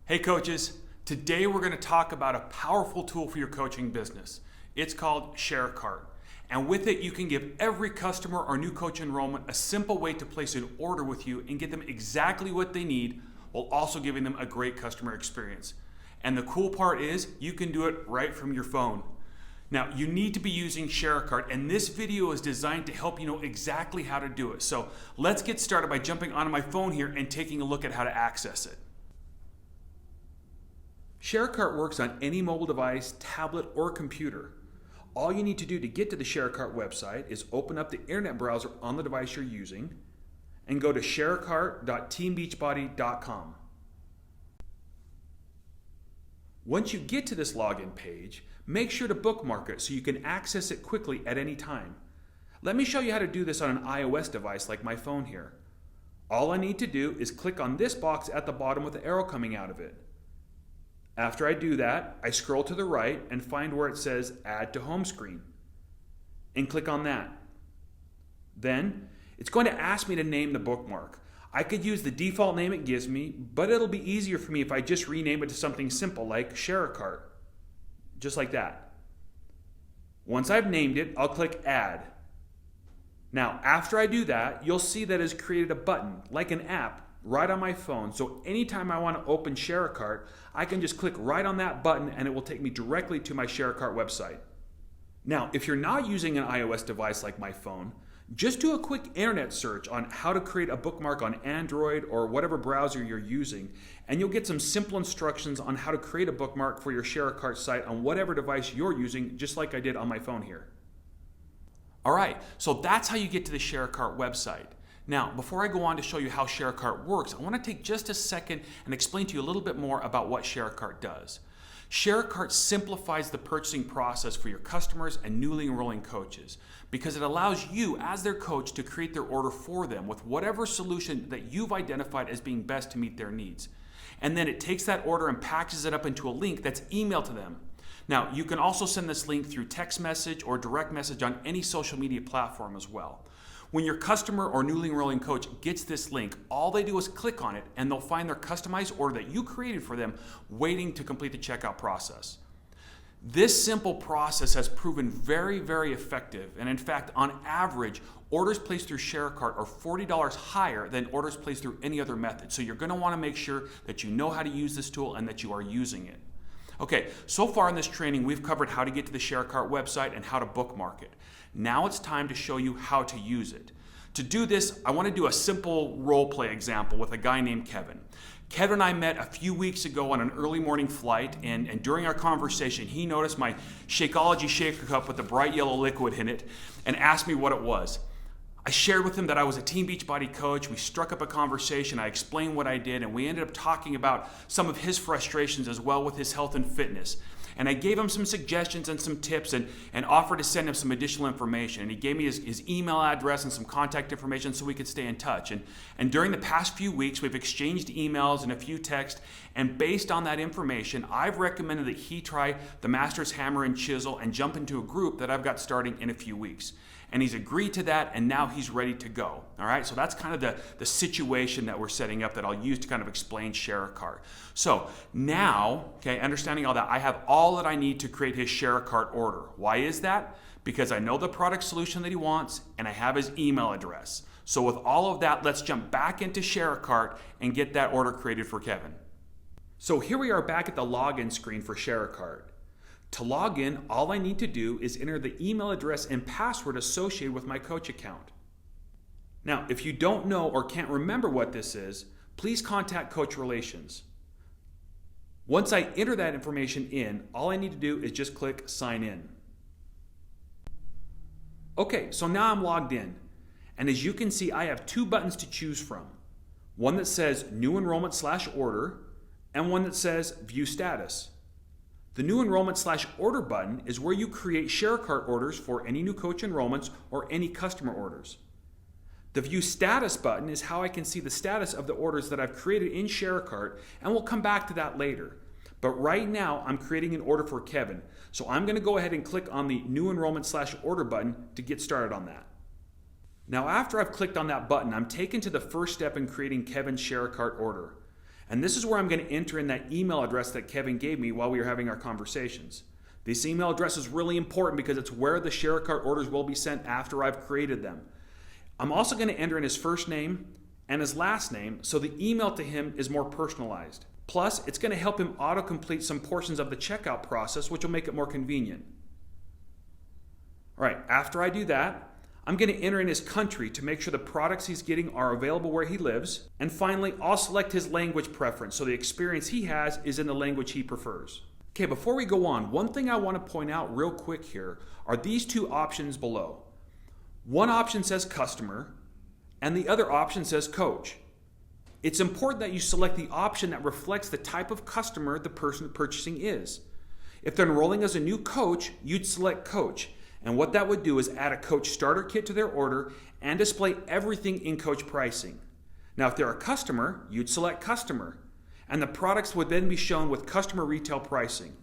Hey coaches, today we're going to talk about a powerful tool for your coaching business. It's called ShareCart. And with it, you can give every customer or new coach enrollment a simple way to place an order with you and get them exactly what they need while also giving them a great customer experience. And the cool part is you can do it right from your phone. Now, you need to be using ShareCart, and this video is designed to help you know exactly how to do it. So let's get started by jumping onto my phone here and taking a look at how to access it. ShareCart works on any mobile device, tablet, or computer. All you need to do to get to the ShareCart website is open up the internet browser on the device you're using and go to sharecart.teambeachbody.com. Once you get to this login page, make sure to bookmark it so you can access it quickly at any time. Let me show you how to do this on an iOS device like my phone here. All I need to do is click on this box at the bottom with the arrow coming out of it. After I do that, I scroll to the right and find where it says Add to Home Screen and click on that. Then it's going to ask me to name the bookmark. I could use the default name it gives me, but it'll be easier for me if I just rename it to something simple like ShareCart. Just like that. Once I've named it, I'll click Add. Now, after I do that, you'll see that it's created a button, like an app, right on my phone. So anytime I want to open ShareCart, I can just click right on that button and it will take me directly to my ShareCart website. Now, if you're not using an iOS device like my phone, just do a quick internet search on how to create a bookmark on Android or whatever browser you're using, and you'll get some simple instructions on how to create a bookmark for your ShareCart site on whatever device you're using, just like I did on my phone here. All right, so that's how you get to the ShareCart website. Now, before I go on to show you how ShareCart works, I want to take just a second and explain to you a little bit more about what ShareCart does. ShareCart simplifies the purchasing process for your customers and newly enrolling coaches because it allows you as their coach to create their order for them with whatever solution that you've identified as being best to meet their needs. And then it takes that order and packages it up into a link that's emailed to them. Now, you can also send this link through text message or direct message on any social media platform as well. When your customer or newly enrolling coach gets this link, all they do is click on it and they'll find their customized order that you created for them waiting to complete the checkout process. This simple process has proven very, very effective. And in fact, on average, orders placed through ShareCart are $40 higher than orders placed through any other method. So you're going to want to make sure that you know how to use this tool and that you are using it. Okay, so far in this training, we've covered how to get to the ShareCart website and how to bookmark it. Now it's time to show you how to use it. To do this, I want to do a simple role play example with a guy named Kevin. Kevin and I met a few weeks ago on an early morning flight, and during our conversation, he noticed my Shakeology shaker cup with the bright yellow liquid in it and asked me what it was. I shared with him that I was a Team Beachbody coach. We struck up a conversation. I explained what I did, and we ended up talking about some of his frustrations as well with his health and fitness. And I gave him some suggestions and some tips and offered to send him some additional information. And he gave me his email address and some contact information so we could stay in touch. And during the past few weeks, we've exchanged emails and a few texts. And based on that information, I've recommended that he try the Master's Hammer and Chisel and jump into a group that I've got starting in a few weeks. And he's agreed to that, and now he's ready to go. All right, so that's kind of the situation that we're setting up that I'll use to kind of explain ShareCart. So now, okay, understanding all that, I have all that I need to create his ShareCart order. Why is that? Because I know the product solution that he wants, and I have his email address. So with all of that, let's jump back into ShareCart and get that order created for Kevin. So here we are back at the login screen for ShareCart. To log in, all I need to do is enter the email address and password associated with my coach account. Now, if you don't know or can't remember what this is, please contact Coach Relations. Once I enter that information in, all I need to do is just click Sign In. Okay, so now I'm logged in. And as you can see, I have two buttons to choose from. One that says New Enrollment/Order and one that says View Status. The New Enrollment/Order button is where you create ShareCart orders for any new coach enrollments or any customer orders. The View Status button is how I can see the status of the orders that I've created in ShareCart, and we'll come back to that later. But right now, I'm creating an order for Kevin, so I'm going to go ahead and click on the New Enrollment/Order button to get started on that. Now, after I've clicked on that button, I'm taken to the first step in creating Kevin's ShareCart order. And this is where I'm going to enter in that email address that Kevin gave me while we were having our conversations. This email address is really important because it's where the share cart orders will be sent after I've created them. I'm also going to enter in his first name and his last name so the email to him is more personalized. Plus, it's going to help him autocomplete some portions of the checkout process, which will make it more convenient. All right, after I do that, I'm going to enter in his country to make sure the products he's getting are available where he lives. And finally, I'll select his language preference so the experience he has is in the language he prefers. Okay, before we go on, one thing I want to point out real quick here are these two options below. One option says customer, and the other option says coach. It's important that you select the option that reflects the type of customer the person purchasing is. If they're enrolling as a new coach, you'd select coach. And what that would do is add a coach starter kit to their order and display everything in coach pricing. Now, if they're a customer, you'd select customer. And the products would then be shown with customer retail pricing.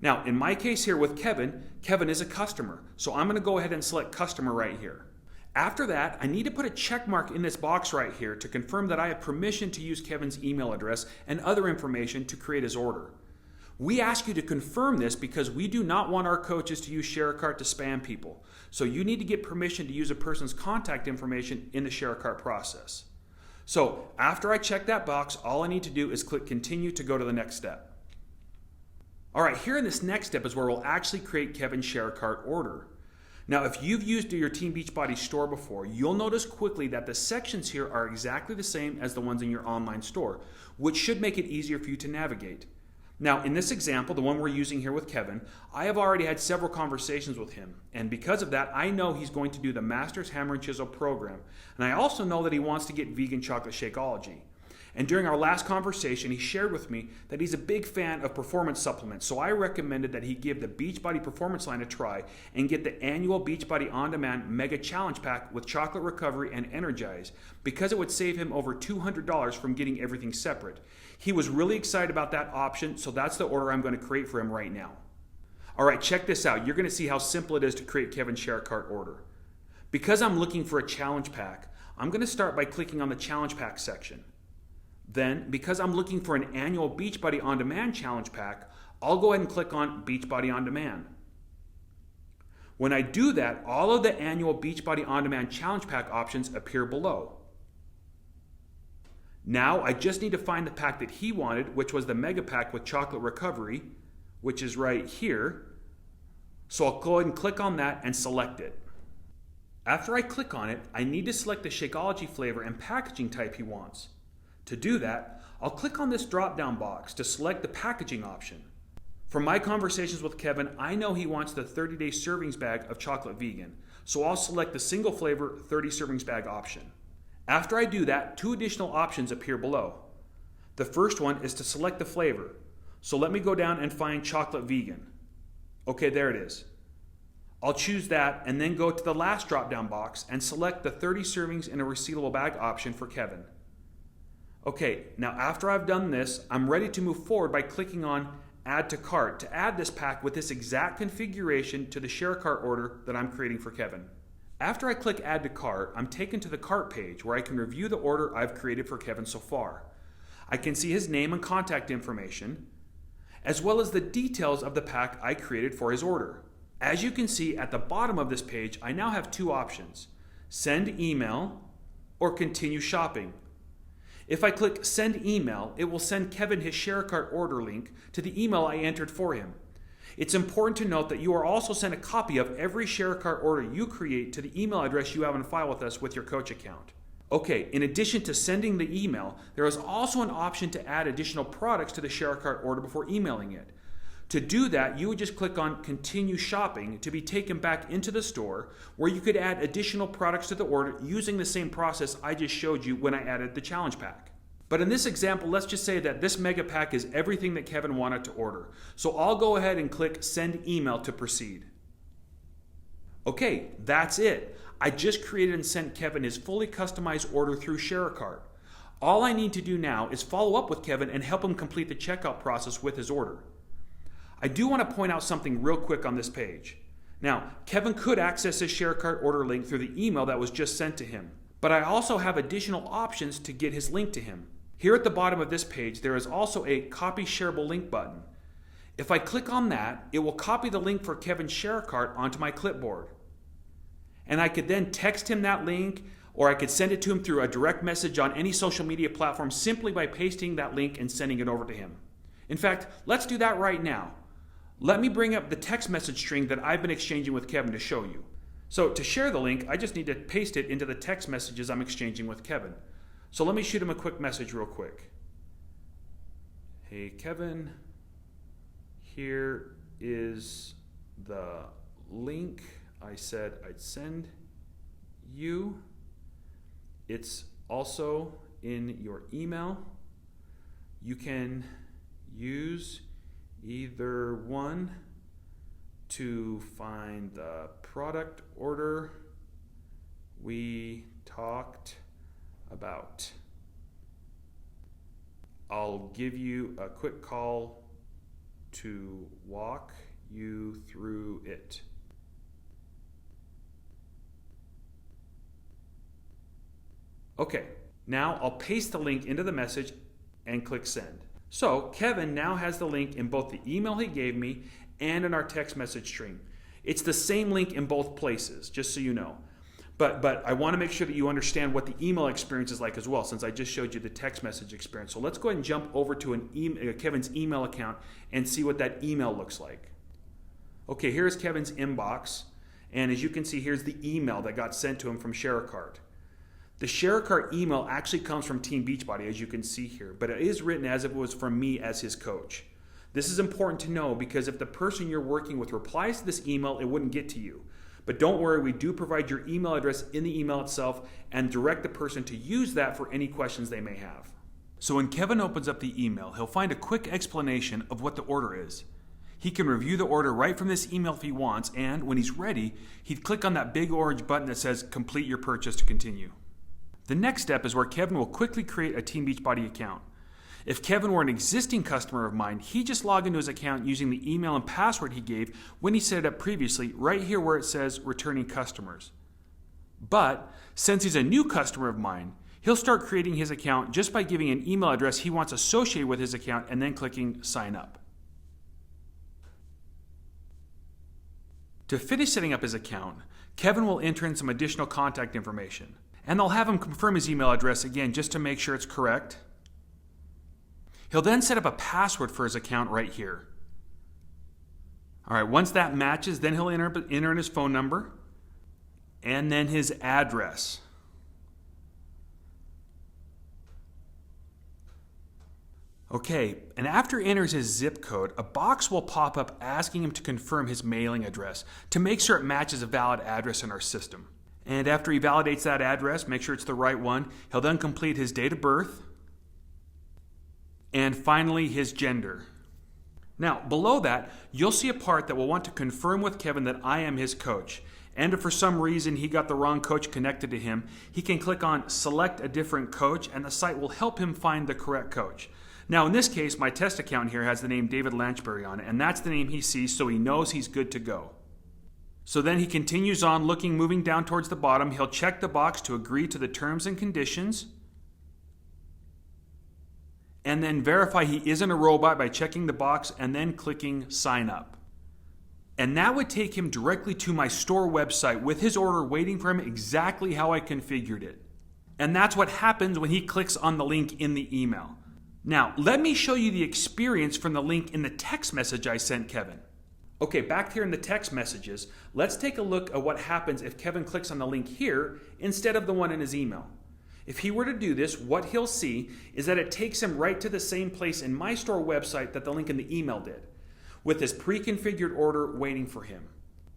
Now, in my case here with Kevin, Kevin is a customer. So I'm going to go ahead and select customer right here. After that, I need to put a check mark in this box right here to confirm that I have permission to use Kevin's email address and other information to create his order. We ask you to confirm this because we do not want our coaches to use ShareCart to spam people. So you need to get permission to use a person's contact information in the ShareCart process. So after I check that box, all I need to do is click continue to go to the next step. All right, here in this next step is where we'll actually create Kevin's ShareCart order. Now, if you've used your Team Beachbody store before, you'll notice quickly that the sections here are exactly the same as the ones in your online store, which should make it easier for you to navigate. Now, in this example, the one we're using here with Kevin, I have already had several conversations with him. And because of that, I know he's going to do the Masters Hammer and Chisel program. And I also know that he wants to get vegan chocolate Shakeology. And during our last conversation, he shared with me that he's a big fan of performance supplements. So I recommended that he give the Beachbody Performance line a try and get the annual Beachbody On Demand Mega Challenge Pack with Chocolate Recovery and Energize because it would save him over $200 from getting everything separate. He was really excited about that option, so that's the order I'm going to create for him right now. All right, check this out. You're going to see how simple it is to create Kevin's ShareCart order. Because I'm looking for a challenge pack, I'm going to start by clicking on the challenge pack section. Then, because I'm looking for an annual Beachbody On Demand challenge pack, I'll go ahead and click on Beachbody On Demand. When I do that, all of the annual Beachbody On Demand challenge pack options appear below. Now, I just need to find the pack that he wanted, which was the Mega Pack with Chocolate Recovery, which is right here. So I'll go ahead and click on that and select it. After I click on it, I need to select the Shakeology flavor and packaging type he wants. To do that, I'll click on this drop-down box to select the packaging option. From my conversations with Kevin, I know he wants the 30-day servings bag of chocolate vegan, so I'll select the single flavor 30 servings bag option. After I do that, two additional options appear below. The first one is to select the flavor, so let me go down and find chocolate vegan. Okay, there it is. I'll choose that and then go to the last drop-down box and select the 30 servings in a resealable bag option for Kevin. Okay, now after I've done this, I'm ready to move forward by clicking on Add to Cart to add this pack with this exact configuration to the ShareCart order that I'm creating for Kevin. After I click Add to Cart, I'm taken to the cart page where I can review the order I've created for Kevin so far. I can see his name and contact information, as well as the details of the pack I created for his order. As you can see at the bottom of this page, I now have two options: send email or continue shopping. If I click Send Email, it will send Kevin his ShareCart order link to the email I entered for him. It's important to note that you are also sent a copy of every ShareCart order you create to the email address you have on file with us with your coach account. Okay, in addition to sending the email, there is also an option to add additional products to the ShareCart order before emailing it. To do that, you would just click on Continue Shopping to be taken back into the store where you could add additional products to the order using the same process I just showed you when I added the challenge pack. But in this example, let's just say that this mega pack is everything that Kevin wanted to order. So I'll go ahead and click Send Email to proceed. Okay, that's it. I just created and sent Kevin his fully customized order through ShareCart. All I need to do now is follow up with Kevin and help him complete the checkout process with his order. I do want to point out something real quick on this page. Now, Kevin could access his ShareCart order link through the email that was just sent to him, but I also have additional options to get his link to him. Here at the bottom of this page, there is also a copy shareable link button. If I click on that, it will copy the link for Kevin's share cart onto my clipboard. And I could then text him that link, or I could send it to him through a direct message on any social media platform simply by pasting that link and sending it over to him. In fact, let's do that right now. Let me bring up the text message string that I've been exchanging with Kevin to show you. So to share the link, I just need to paste it into the text messages I'm exchanging with Kevin. So let me shoot him a quick message real quick. Hey Kevin, here is the link I said I'd send you. It's also in your email. You can use either one to find the product order we talked about. I'll give you a quick call to walk you through it. Okay, now I'll paste the link into the message and click send. So Kevin now has the link in both the email he gave me and in our text message string. It's the same link in both places, just so you know. But I want to make sure that you understand what the email experience is like as well, since I just showed you the text message experience. So let's go ahead and jump over to Kevin's email account and see what that email looks like. Okay, here's Kevin's inbox. And as you can see, here's the email that got sent to him from ShareCart. The ShareCart email actually comes from Team Beachbody, as you can see here, but it is written as if it was from me as his coach. This is important to know because if the person you're working with replies to this email, it wouldn't get to you. But don't worry, we do provide your email address in the email itself and direct the person to use that for any questions they may have. So when Kevin opens up the email, he'll find a quick explanation of what the order is. He can review the order right from this email if he wants, and when he's ready, he'd click on that big orange button that says complete your purchase to continue. The next step is where Kevin will quickly create a Team Beachbody account. If Kevin were an existing customer of mine, he'd just log into his account using the email and password he gave when he set it up previously, right here where it says returning customers. But since he's a new customer of mine, he'll start creating his account just by giving an email address he wants associated with his account and then clicking sign up. To finish setting up his account, Kevin will enter in some additional contact information. And they'll have him confirm his email address again just to make sure it's correct. He'll then set up a password for his account right here. All right, once that matches, then he'll enter in his phone number and then his address. Okay, and after he enters his zip code, a box will pop up asking him to confirm his mailing address to make sure it matches a valid address in our system. And after he validates that address, make sure it's the right one, he'll then complete his date of birth and finally his gender. Now, below that, you'll see a part that will want to confirm with Kevin that I am his coach. And if for some reason he got the wrong coach connected to him, he can click on select a different coach and the site will help him find the correct coach. Now, in this case, my test account here has the name David Lanchbury on it, and that's the name he sees, so he knows he's good to go. So then he continues on moving down towards the bottom. He'll check the box to agree to the terms and conditions and then verify he isn't a robot by checking the box and then clicking sign up. And that would take him directly to my store website with his order waiting for him exactly how I configured it. And that's what happens when he clicks on the link in the email. Now, let me show you the experience from the link in the text message I sent Kevin. Okay, back here in the text messages, let's take a look at what happens if Kevin clicks on the link here instead of the one in his email. If he were to do this, what he'll see is that it takes him right to the same place in my store website that the link in the email did, with his pre-configured order waiting for him.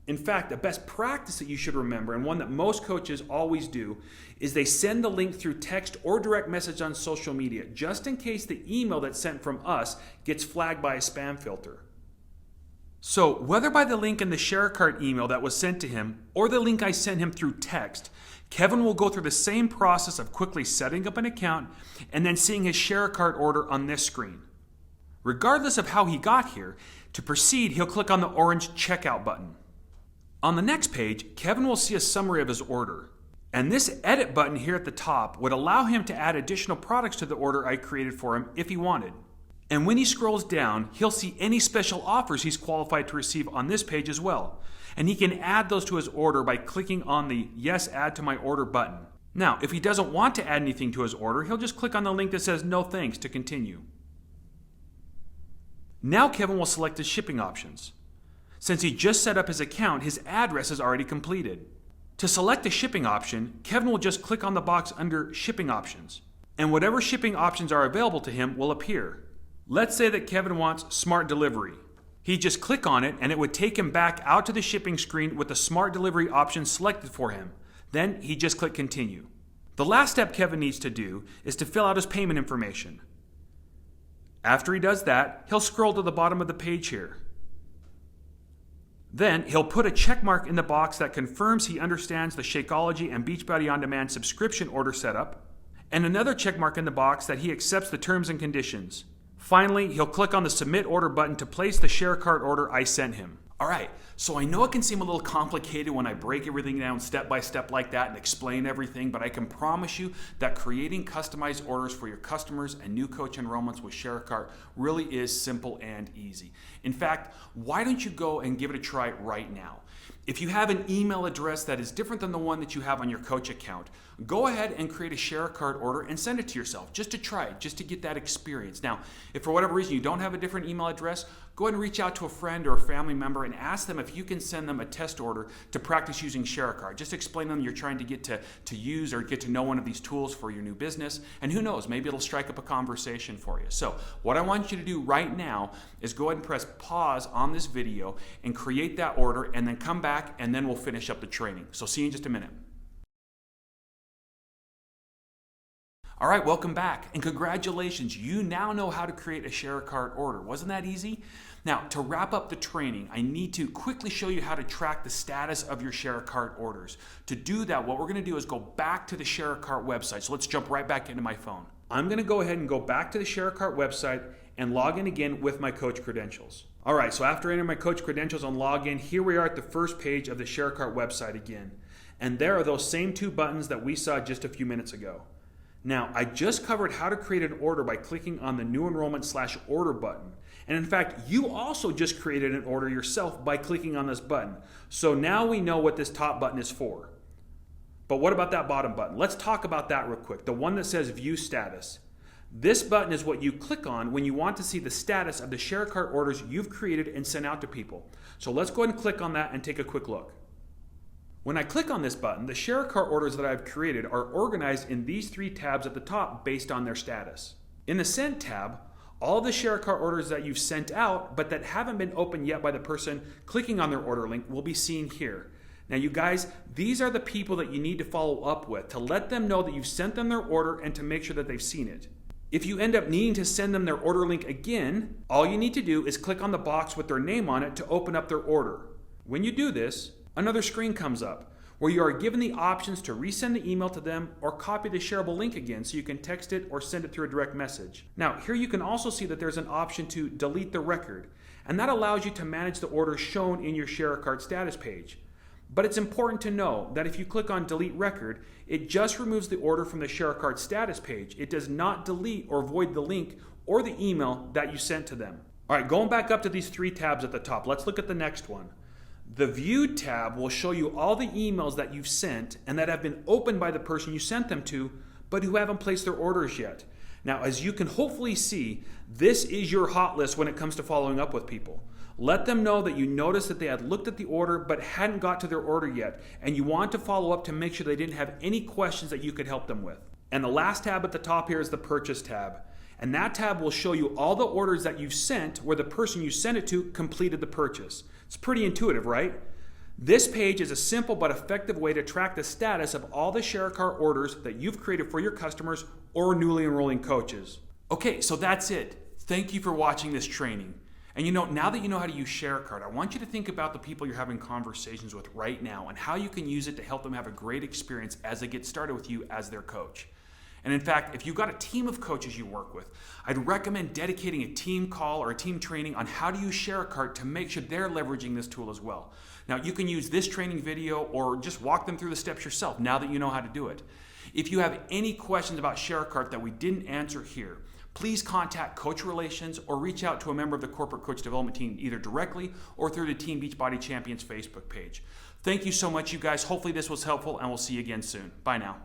In fact, a best practice that you should remember, and one that most coaches always do, is they send the link through text or direct message on social media, just in case the email that's sent from us gets flagged by a spam filter. So whether by the link in the ShareCart email that was sent to him or the link I sent him through text, Kevin will go through the same process of quickly setting up an account and then seeing his ShareCart order on this screen. Regardless of how he got here, to proceed, he'll click on the orange checkout button. On the next page, Kevin will see a summary of his order. And this edit button here at the top would allow him to add additional products to the order I created for him if he wanted. And when he scrolls down, he'll see any special offers he's qualified to receive on this page as well. And he can add those to his order by clicking on the Yes, Add to My Order button. Now, if he doesn't want to add anything to his order, he'll just click on the link that says No Thanks to continue. Now Kevin will select his shipping options. Since he just set up his account, his address is already completed. To select a shipping option, Kevin will just click on the box under Shipping Options, and whatever shipping options are available to him will appear. Let's say that Kevin wants Smart Delivery. He'd just click on it and it would take him back out to the shipping screen with the Smart Delivery option selected for him. Then he'd just click Continue. The last step Kevin needs to do is to fill out his payment information. After he does that, he'll scroll to the bottom of the page here. Then he'll put a check mark in the box that confirms he understands the Shakeology and Beachbody On Demand subscription order setup, and another check mark in the box that he accepts the terms and conditions. Finally, he'll click on the Submit Order button to place the share cart order I sent him. All right, so I know it can seem a little complicated when I break everything down step by step like that and explain everything, but I can promise you that creating customized orders for your customers and new coach enrollments with ShareCart really is simple and easy. In fact, why don't you go and give it a try right now? If you have an email address that is different than the one that you have on your coach account, go ahead and create a ShareCart order and send it to yourself just to try it, just to get that experience. Now, if for whatever reason you don't have a different email address, go ahead and reach out to a friend or a family member and ask them if you can send them a test order to practice using ShareCart. Just explain to them you're trying to get to use or get to know one of these tools for your new business, and who knows, maybe it'll strike up a conversation for you. So what I want you to do right now is go ahead and press pause on this video and create that order, and then come back and then we'll finish up the training. So see you in just a minute. All right, welcome back, and congratulations. You now know how to create a ShareCart order. Wasn't that easy? Now, to wrap up the training, I need to quickly show you how to track the status of your ShareCart orders. To do that, what we're gonna do is go back to the ShareCart website. So let's jump right back into my phone. I'm gonna go ahead and go back to the ShareCart website and log in again with my coach credentials. All right, so after entering my coach credentials and log in, here we are at the first page of the ShareCart website again. And there are those same two buttons that we saw just a few minutes ago. Now, I just covered how to create an order by clicking on the New Enrollment /Order button. And in fact, you also just created an order yourself by clicking on this button. So now we know what this top button is for. But what about that bottom button? Let's talk about that real quick. The one that says View Status. This button is what you click on when you want to see the status of the ShareCart orders you've created and sent out to people. So let's go ahead and click on that and take a quick look. When I click on this button, the ShareCart orders that I've created are organized in these three tabs at the top based on their status. In the Sent tab, all the ShareCart orders that you've sent out but that haven't been opened yet by the person clicking on their order link will be seen here. Now you guys, these are the people that you need to follow up with to let them know that you've sent them their order and to make sure that they've seen it. If you end up needing to send them their order link again, all you need to do is click on the box with their name on it to open up their order. When you do this, another screen comes up where you are given the options to resend the email to them or copy the shareable link again so you can text it or send it through a direct message. Now, here you can also see that there's an option to delete the record, and that allows you to manage the orders shown in your ShareCart status page. But it's important to know that if you click on Delete Record, it just removes the order from the ShareCart status page. It does not delete or void the link or the email that you sent to them. All right, going back up to these three tabs at the top, let's look at the next one. The Viewed tab will show you all the emails that you've sent and that have been opened by the person you sent them to, but who haven't placed their orders yet. Now, as you can hopefully see, this is your hot list when it comes to following up with people. Let them know that you noticed that they had looked at the order but hadn't got to their order yet, and you want to follow up to make sure they didn't have any questions that you could help them with. And the last tab at the top here is the Purchase tab. And that tab will show you all the orders that you've sent where the person you sent it to completed the purchase. It's pretty intuitive, right? This page is a simple but effective way to track the status of all the ShareCart orders that you've created for your customers or newly enrolling coaches. Okay, so that's it. Thank you for watching this training. And now that you know how to use ShareCart, I want you to think about the people you're having conversations with right now and how you can use it to help them have a great experience as they get started with you as their coach. And in fact, if you've got a team of coaches you work with, I'd recommend dedicating a team call or a team training on how to use Share a Cart to make sure they're leveraging this tool as well. Now, you can use this training video or just walk them through the steps yourself now that you know how to do it. If you have any questions about Share a Cart that we didn't answer here, please contact Coach Relations or reach out to a member of the Corporate Coach Development Team either directly or through the Team Beachbody Champions Facebook page. Thank you so much, you guys. Hopefully this was helpful, and we'll see you again soon. Bye now.